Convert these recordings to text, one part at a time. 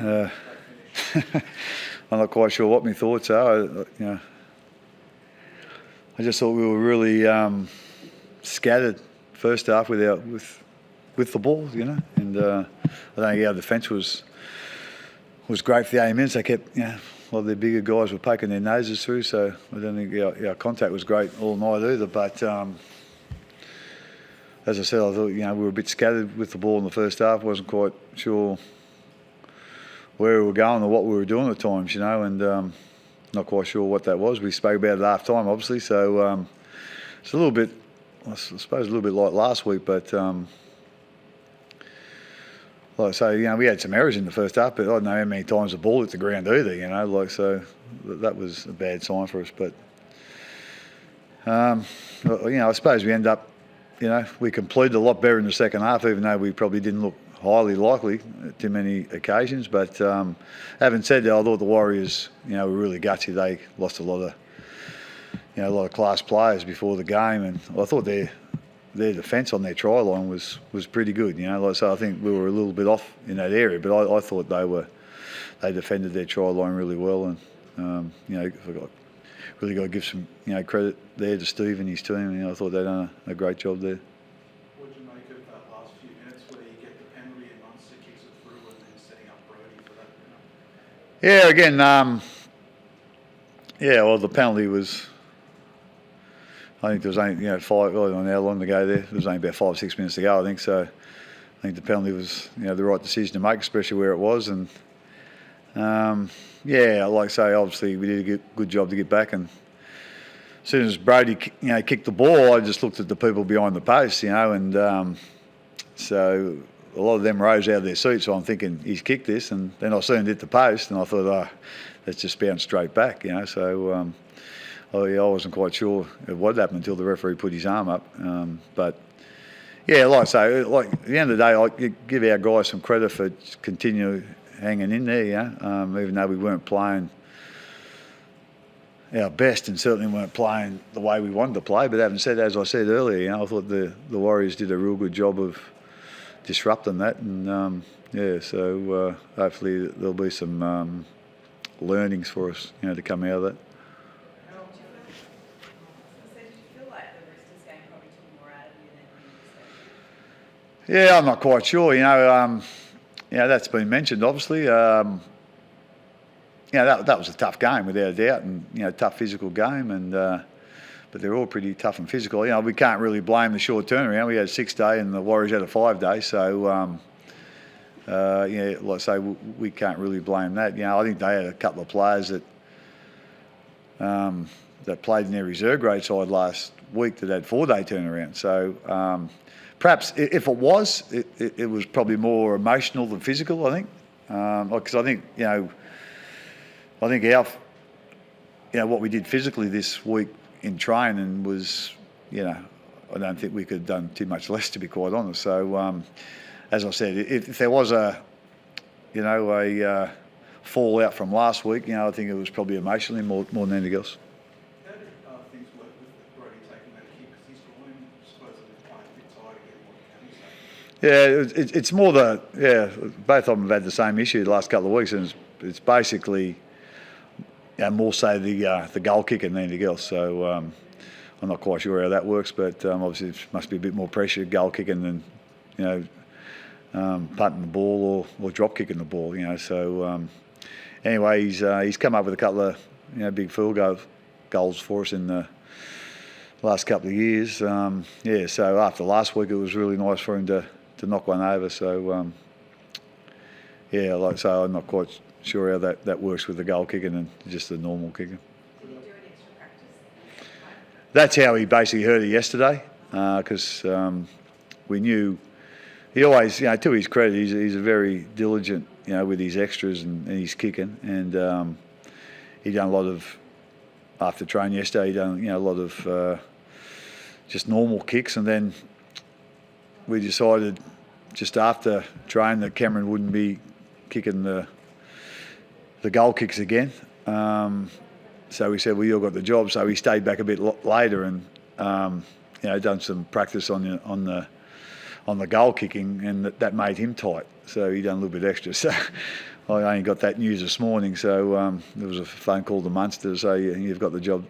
I'm not quite sure what my thoughts are. I just thought we were really scattered first half with the ball, and I think our defence was great for the 80 minutes. They kept, a lot of their bigger guys were poking their noses through, so I don't think our contact was great all night either. But as I said, I thought we were a bit scattered with the ball in the first half. Wasn't quite sure where we were going or what we were doing at times, and not quite sure what that was. We spoke about it at half time, obviously, so it's a little bit, I suppose, a little bit like last week, but like I say, we had some errors in the first half, but I don't know how many times the ball hit the ground either, so that was a bad sign for us. But I suppose we end up, we completed a lot better in the second half, even though we probably didn't look highly likely at too many occasions. But having said that, I thought the Warriors, were really gutsy. They lost a lot of class players before the game, and I thought their defence on their try line was pretty good. So I think we were a little bit off in that area, but I thought they defended their try line really well, and really got to give some credit there to Steve and his team. I thought they'd done a great job there. What did you make of that last few minutes where you get the penalty and Munster kicks it through and then setting up Brody for that? Yeah, again, well, the penalty was, I think there was only, on how long to go there. There was only about 5 or 6 minutes to go, I think. So I think the penalty was, the right decision to make, especially where it was. And like I say, obviously we did a good job to get back. And as soon as Brody, kicked the ball, I just looked at the people behind the post, and so a lot of them rose out of their seats. So I'm thinking, he's kicked this, and then I soon hit the post, and I thought, let's just bounce straight back, So I wasn't quite sure what happened until the referee put his arm up. But like I say, at the end of the day, I give our guys some credit for continuing hanging in there, even though we weren't playing our best and certainly weren't playing the way we wanted to play. But having said, as I said earlier, I thought the Warriors did a real good job of disrupting that, and so hopefully there'll be some learnings for us, to come out of that. Yeah, I'm not quite sure. That's been mentioned, obviously. That was a tough game, without a doubt, and tough physical game, and but they're all pretty tough and physical. We can't really blame the short turnaround. We had a 6-day, and the Warriors had a 5-day, so like I say, we can't really blame that. I think they had a couple of players that played in their reserve grade side last week that had 4-day turnaround. So perhaps if it was, it was probably more emotional than physical, I think. Because I think, what we did physically this week in training was, I don't think we could have done too much less, to be quite honest. So, as I said, if there was a fallout from last week, I think it was probably emotionally more than anything else. How did things work with Brody taking that kick? Because he's going, supposedly playing a bit tired again. What can you say? Yeah, it's more both of them have had the same issue the last couple of weeks, and it's basically more so the goal kick than anything else. So I'm not quite sure how that works, but obviously it must be a bit more pressure goal kicking than punting the ball or drop kicking the ball. So anyway, he's come up with a couple of big field goals for us in the last couple of years. So after last week, it was really nice for him to knock one over. So like I say, I'm not quite sure how that works with the goal kicking and just the normal kicking. Did he do an extra practice? That's how he basically heard it yesterday, because we knew he always, to his credit, he's a very diligent, with his extras and his kicking, and he done a lot of, after training yesterday, he done a lot of just normal kicks, and then we decided just after training that Cameron wouldn't be kicking the goal kicks again. So we said, well, you've got the job. So he stayed back a bit later and done some practice on on the goal kicking, and that made him tight. So he done a little bit extra. So I only got that news this morning. So there was a phone call to Munster to say you've got the job,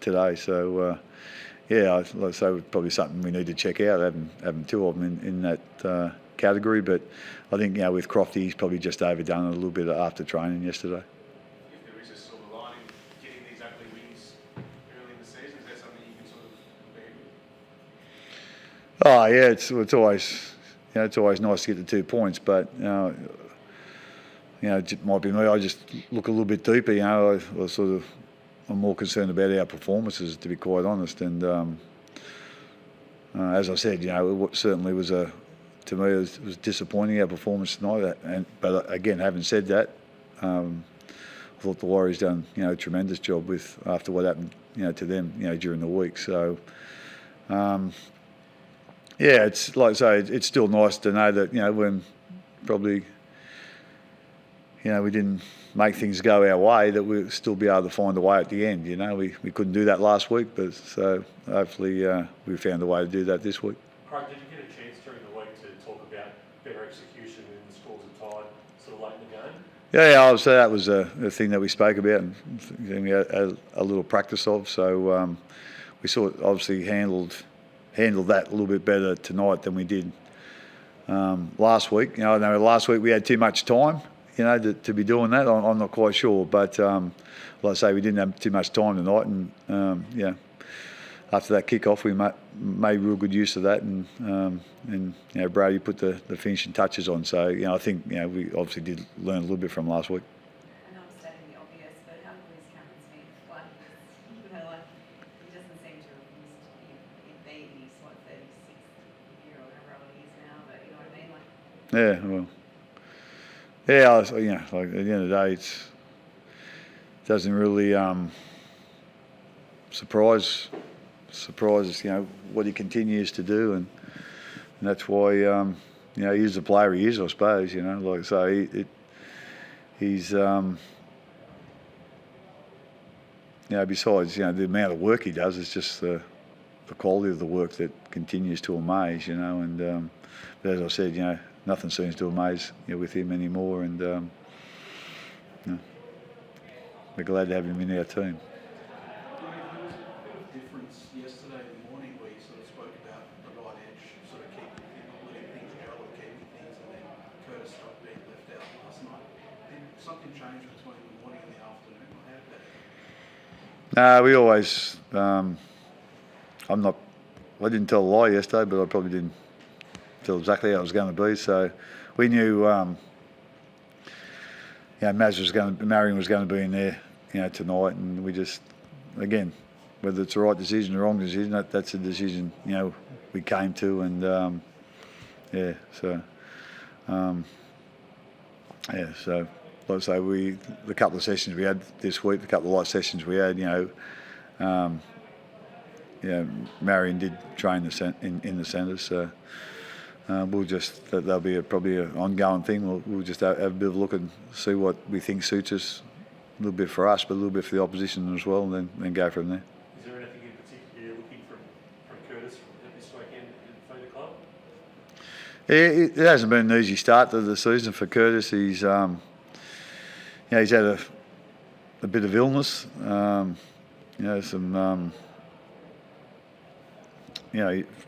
today. So like I say, probably something we need to check out. Having two of them in that category, but I think with Crofty, he's probably just overdone it a little bit after training yesterday. If there is a silver lining getting these ugly wins early in the season, is that something you can sort of compare with? Oh yeah, it's always it's always nice to get the 2 points, but it might be me. I just look a little bit deeper. I'm more concerned about our performances, to be quite honest. And as I said, it certainly was to me, it was disappointing, our performance tonight. But again, having said that, I thought the Warriors done a tremendous job after what happened to them during the week. So it's like I say, it's still nice to know that when probably we didn't make things go our way, that we'll still be able to find a way at the end. We couldn't do that last week, but so hopefully we found a way to do that this week. Craig, did you get a chance during the week to talk about better execution when the scores are tied, sort of late in the game? Yeah, I would say that was a thing that we spoke about and we had a little practice of. So we obviously handled that a little bit better tonight than we did last week. I know last week we had too much time, to be doing that. I'm not quite sure, but like I say, we didn't have too much time tonight, and after that kick-off, we made real good use of that, and Brady put the finishing touches on. So I think we obviously did learn a little bit from last week. And I'm stating the obvious, but how good is Cameron Smith? Like, he doesn't seem to have missed in beat. He's 36th year or however it is now, but you know what I mean? Yeah, well, like at the end of the day, it doesn't really surprise what he continues to do, and that's why he's the player he is, I suppose. Like I say, he's besides the amount of work he does, it's just the quality of the work that continues to amaze. And but as I said, nothing seems to amaze with him anymore, and we're glad to have him in our team. Difference yesterday morning where you sort of spoke about the right edge, sort of keeping not letting things go or keeping things, and then Curtis Scott being left out last night. Did something change between the morning and the afternoon? How did that? No, we always. I didn't tell a lie yesterday, but I probably didn't tell exactly how it was going to be. So we knew, Marion was going to be in there, tonight, and we just, again, whether it's the right decision or wrong decision, that's a decision, we came to, and so like I say, the couple of sessions we had this week, the couple of light sessions we had, Marion did train in the centres, so we'll just that'll be probably an ongoing thing. We'll just have a bit of a look and see what we think suits us, a little bit for us, but a little bit for the opposition as well, and then go from there. Is there anything in particular you're looking from Curtis this weekend for the club? It hasn't been an easy start to the season for Curtis. He's he's had a bit of illness, some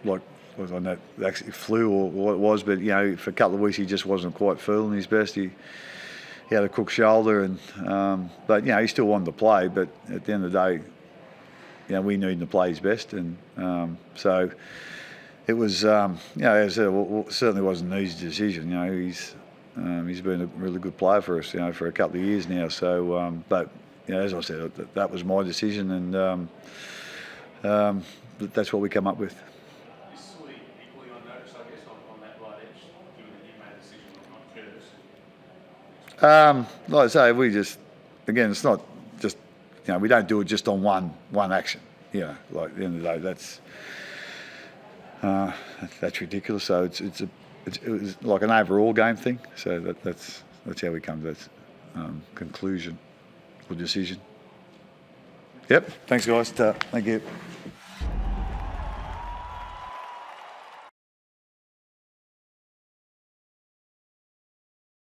like I don't know, actually flu or what it was, but for a couple of weeks he just wasn't quite feeling his best. He had a crook shoulder, and but he still wanted to play. But at the end of the day, we need him to play his best, and so it was. As I said, it certainly wasn't an easy decision. He's been a really good player for us, for a couple of years now. So, but as I said, that was my decision, and that's what we come up with. Is Sully equally on notice, I guess, on that right edge, given that you made a decision not Curtis? Like I say, we just, again, it's not just, we don't do it just on one action. Like at the end of the day, that's ridiculous. So it was like an overall game thing. So that's how we come to that conclusion or decision. Yep. Thanks, guys. Thank you.